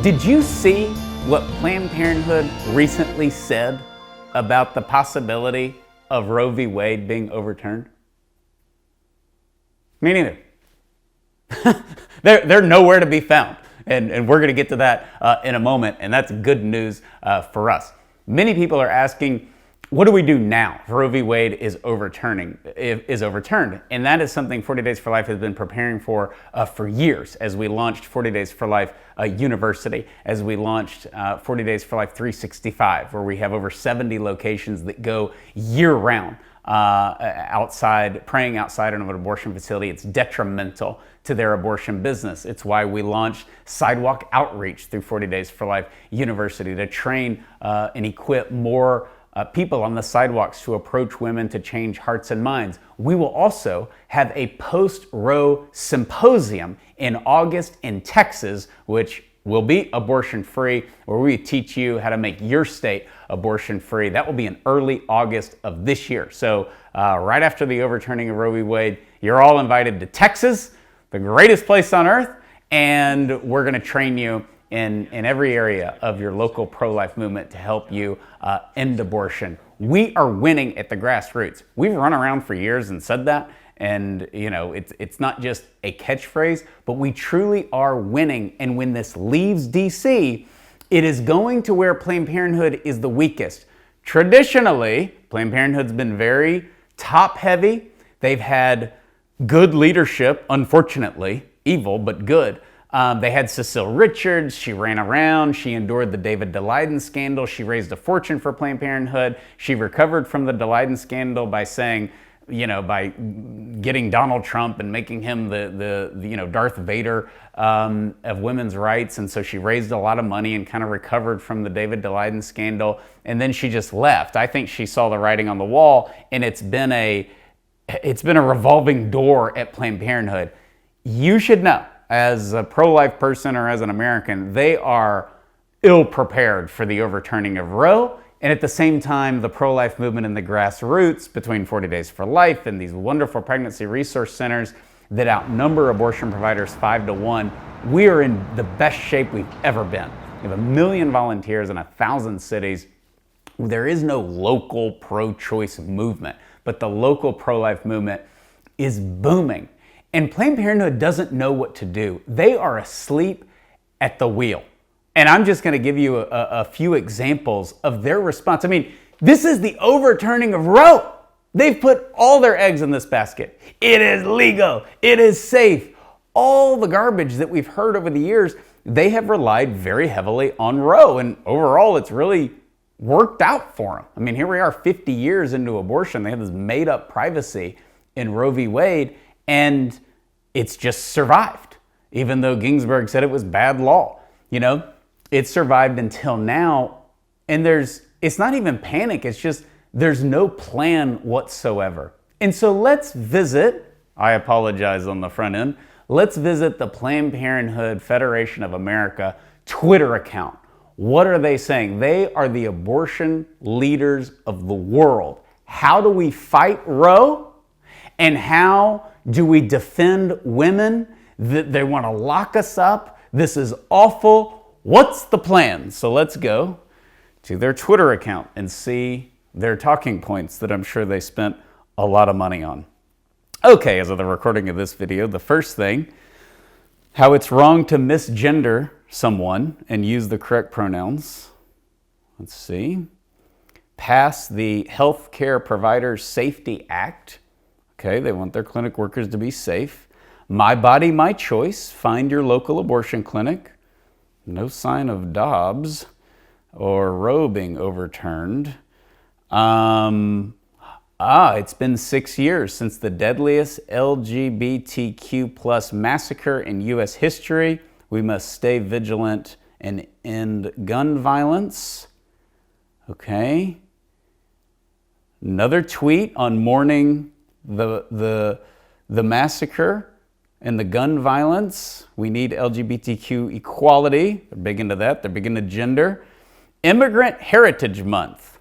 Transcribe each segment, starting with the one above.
Did you see what Planned Parenthood recently said about the possibility of Roe v. Wade being overturned? Me neither. They're nowhere to be found. And we're going to get to that in a moment, and that's good news for us. Many people are asking, what do we do now if Roe v. Wade is overturned? And that is something 40 Days for Life has been preparing for years, as we launched 40 Days for Life University, as we launched 40 Days for Life 365, where we have over 70 locations that go year-round praying outside of an abortion facility. It's detrimental to their abortion business. It's why we launched sidewalk outreach through 40 Days for Life University to train and equip more people on the sidewalks to approach women to change hearts and minds. We will also have a post-Roe symposium in August in Texas, which will be abortion-free, where we teach you how to make your state abortion-free. That will be in early August of this year. So right after the overturning of Roe v. Wade, you're all invited to Texas, the greatest place on earth, and we're going to train you in every area of your local pro-life movement to help you end abortion. We are winning at the grassroots. We've run around for years and said that, and you know, it's not just a catchphrase, but we truly are winning. And when this leaves DC, it is going to where Planned Parenthood is the weakest. Traditionally, Planned Parenthood's been very top-heavy. They've had good leadership, unfortunately, evil but good. They had Cecile Richards. She ran around. She endured the David Daleiden scandal. She raised a fortune for Planned Parenthood. She recovered from the Daleiden scandal by saying, by getting Donald Trump and making him the Darth Vader of women's rights. And so she raised a lot of money and kind of recovered from the David Daleiden scandal. And then she just left. I think she saw the writing on the wall, and it's been a revolving door at Planned Parenthood. You should know, as a pro-life person or as an American, they are ill-prepared for the overturning of Roe. And at the same time, the pro-life movement in the grassroots between 40 Days for Life and these wonderful pregnancy resource centers that outnumber abortion providers 5-1, we are in the best shape we've ever been. We have 1 million volunteers in 1,000 cities. There is no local pro-choice movement, but the local pro-life movement is booming. And Planned Parenthood doesn't know what to do. They are asleep at the wheel. And I'm just going to give you a few examples of their response. I mean, this is the overturning of Roe. They've put all their eggs in this basket. It is legal. It is safe. All the garbage that we've heard over the years, they have relied very heavily on Roe. And overall, it's really worked out for them. I mean, here we are 50 years into abortion. They have this made-up privacy in Roe v. Wade, and it's just survived, even though Ginsburg said it was bad law. It survived until now, and it's not even panic, it's just there's no plan whatsoever. And so let's visit, I apologize on the front end, let's visit the Planned Parenthood Federation of America Twitter account. What are they saying? They are the abortion leaders of the world. How do we fight Roe? And how do we defend women? They want to lock us up. This is awful. What's the plan? So let's go to their Twitter account and see their talking points that I'm sure they spent a lot of money on. Okay, as of the recording of this video, the first thing, how it's wrong to misgender someone and use the correct pronouns. Let's see. Pass the Healthcare Providers Safety Act. Okay, they want their clinic workers to be safe. My body, my choice. Find your local abortion clinic. No sign of Dobbs or Roe being overturned. It's been 6 years since the deadliest LGBTQ plus massacre in U.S. history. We must stay vigilant and end gun violence. Okay. Another tweet on mourning the massacre and the gun violence. We need LGBTQ equality. They're big into that. They're big into gender. Immigrant Heritage Month.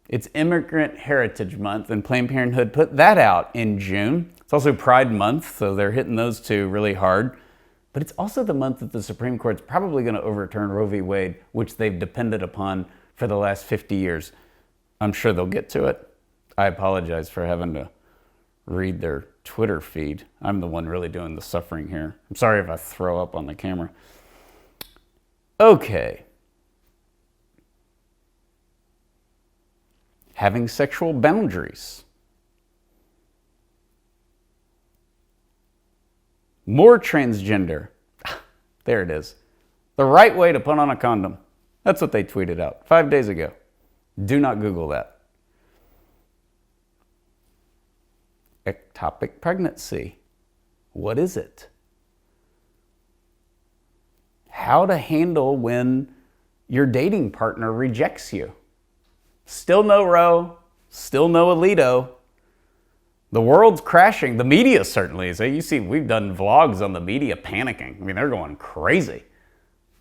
It's Immigrant Heritage Month, and Planned Parenthood put that out in June. It's also Pride Month, so they're hitting those two really hard. but it's also the month that the Supreme Court's probably going to overturn Roe v. Wade, which they've depended upon for the last 50 years. I'm sure they'll get to it. I apologize for having to read their Twitter feed. I'm the one really doing the suffering here. I'm sorry if I throw up on the camera. Okay. Having sexual boundaries. More transgender. There it is. The right way to put on a condom. That's what they tweeted out 5 days ago. Do not Google that. Ectopic pregnancy. What is it? How to handle when your dating partner rejects you. Still no Roe, still no Alito. The world's crashing. The media certainly is. You see, we've done vlogs on the media panicking. I mean, they're going crazy.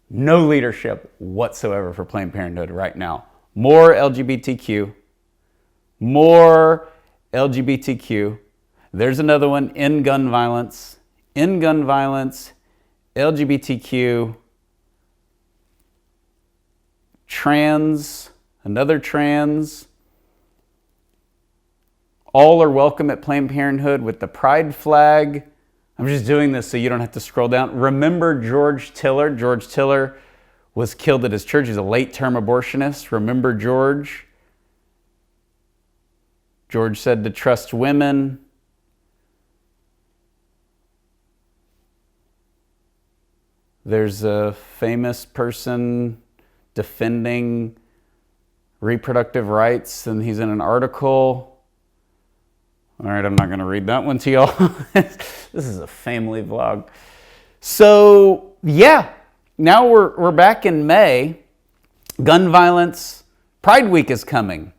No leadership whatsoever for Planned Parenthood right now. More LGBTQ. More LGBTQ. There's another one, in gun violence. In gun violence, LGBTQ, trans, another trans. All are welcome at Planned Parenthood with the pride flag. I'm just doing this so you don't have to scroll down. Remember George Tiller? George Tiller was killed at his church. He's a late-term abortionist. Remember George? George said to trust women. There's a famous person defending reproductive rights, and he's in an article. All right, I'm not going to read that one to y'all. This is a family vlog. So, yeah, now we're back in May. Gun violence. Pride Week is coming.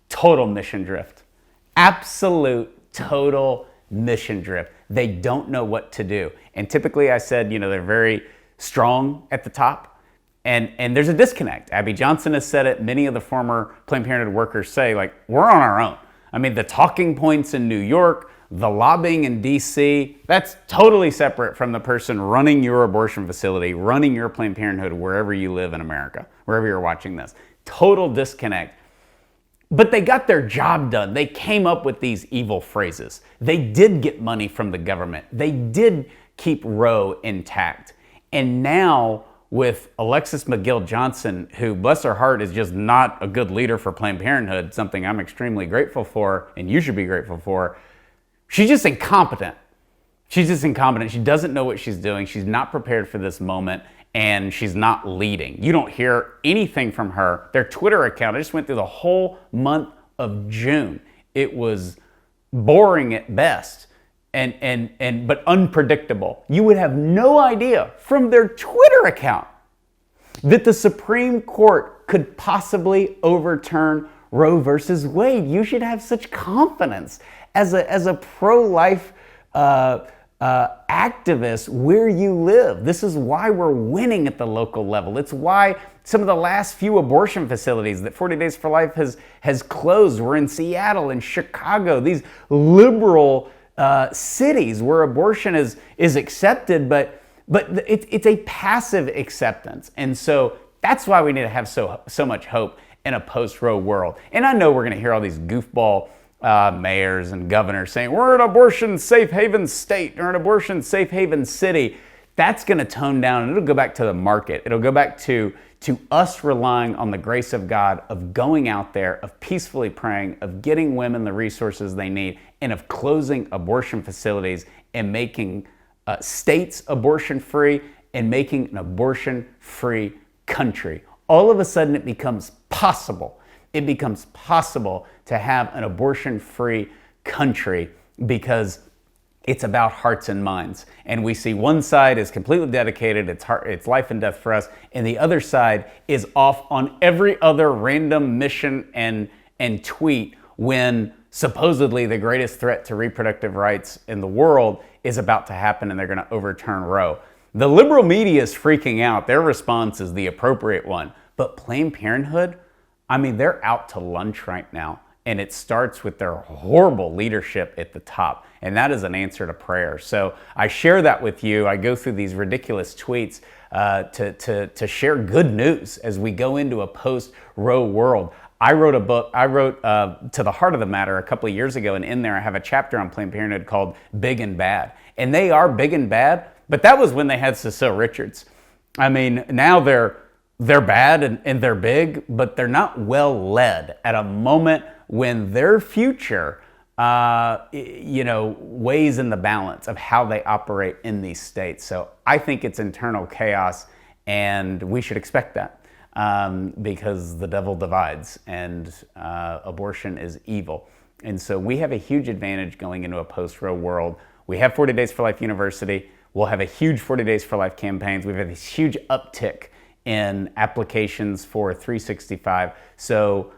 Total mission drift. Absolute total mission drift. They don't know what to do. And typically I said, they're very strong at the top. And there's a disconnect. Abby Johnson has said it. Many of the former Planned Parenthood workers say, we're on our own. I mean, the talking points in New York, the lobbying in D.C., that's totally separate from the person running your abortion facility, running your Planned Parenthood wherever you live in America, wherever you're watching this. Total disconnect. But they got their job done. They came up with these evil phrases. They did get money from the government. They did keep Roe intact. And now, with Alexis McGill Johnson, who, bless her heart, is just not a good leader for Planned Parenthood, something I'm extremely grateful for, and you should be grateful for, she's just incompetent. She's just incompetent. She doesn't know what she's doing. She's not prepared for this moment, and she's not leading. You don't hear anything from her. Their Twitter account, I just went through the whole month of June. It was boring at best. But unpredictable. You would have no idea from their Twitter account that the Supreme Court could possibly overturn Roe versus Wade. You should have such confidence as a pro-life activist where you live. This is why we're winning at the local level. It's why some of the last few abortion facilities that 40 Days for Life has closed were in Seattle and Chicago, these liberal cities where abortion is accepted, but it's a passive acceptance. And so that's why we need to have so much hope in a post-Roe world. And I know we're going to hear all these goofball mayors and governors saying, we're an abortion safe haven state or an abortion safe haven city. That's going to tone down, and it'll go back to the market. It'll go back to us relying on the grace of God, of going out there, of peacefully praying, of getting women the resources they need, and of closing abortion facilities and making states abortion-free and making an abortion-free country. All of a sudden, it becomes possible. It becomes possible to have an abortion-free country because it's about hearts and minds. And we see one side is completely dedicated, it's life and death for us, and the other side is off on every other random mission and tweet when supposedly the greatest threat to reproductive rights in the world is about to happen and they're going to overturn Roe. The liberal media is freaking out. Their response is the appropriate one. But Planned Parenthood, I mean, they're out to lunch right now. And it starts with their horrible leadership at the top. And that is an answer to prayer. So I share that with you. I go through these ridiculous tweets to share good news as we go into a post-Roe world. I wrote a book, To the Heart of the Matter a couple of years ago, and in there I have a chapter on Planned Parenthood called Big and Bad. And they are big and bad, but that was when they had Cecile Richards. I mean, now they're bad and they're big, but they're not well led at a moment when their future, weighs in the balance of how they operate in these states. So I think it's internal chaos, and we should expect that because the devil divides, and abortion is evil. And so we have a huge advantage going into a post-Roe world. We have 40 Days for Life University. We'll have a huge 40 Days for Life campaigns. We've had this huge uptick in applications for 365. So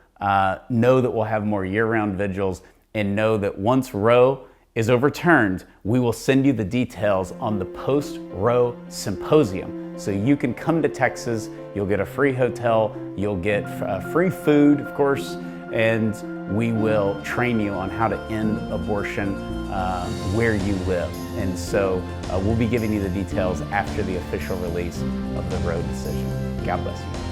know that we'll have more year-round vigils, and know that once Roe is overturned, we will send you the details on the post-Roe symposium. So you can come to Texas, you'll get a free hotel, you'll get free food, of course, and we will train you on how to end abortion where you live. And so we'll be giving you the details after the official release of the Roe decision. God bless you.